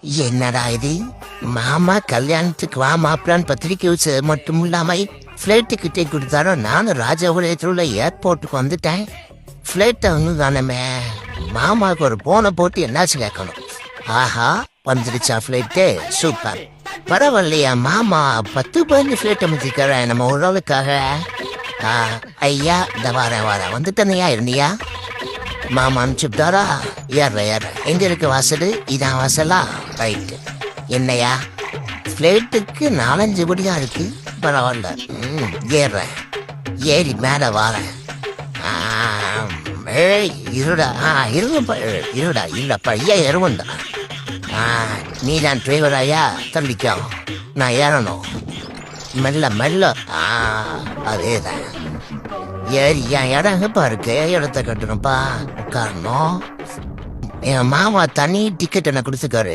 என்னடா இது? மாமா கல்யாணத்துக்கு வா மாப்பிளான்னு பத்திரிக்கை வச்சு மட்டும் இல்லாம ஃப்ளைட் டிக்கெட்டை கொடுத்தாரோ. நானும் ராஜபாளையத்தில் உள்ள ஏர்போர்ட்டுக்கு வந்துட்டேன். ஃப்ளைட்டை வந்து தானே மாமாவுக்கு ஒரு போனை போட்டு என்னாச்சு கேட்கணும். ஆஹா, வந்துடுச்சா ஃப்ளைட்டு? சூப்பர். பரவாயில்லையா மாமா 10-15 ஃப்ளைட் அமைச்சிக்கிறேன் நம்ம உறவுக்காக. ஐயா இந்த வரேன் வந்துட்டனையா இருந்தியா? மாமா அனுப்பிச்சுட்டாரா? ஏற எங்க இருக்கு வாசல்? இதான் வாசலா? ரைட்டு. என்னையா ஃப்ளைட்டுக்கு 4-5 படியா இருக்கு. பரவாயில்ல, ஏறுறேன். ஏறி மேலே வரேன். ஏய் இருடா, இருடா இல்லப்பா, ஏன் எருவண்டா? நீ தான் டிரைவராயா? தள்ளிக்கோ, நான் ஏறணும். மெல்ல அதேதான். ஏறி என் இடம் எங்கப்பா இருக்கு? இடத்த கட்டணும்ப்பா, உட்காரணும். என் மாமா தனி டிக்கெட் என்ன கொடுத்துக்காரு.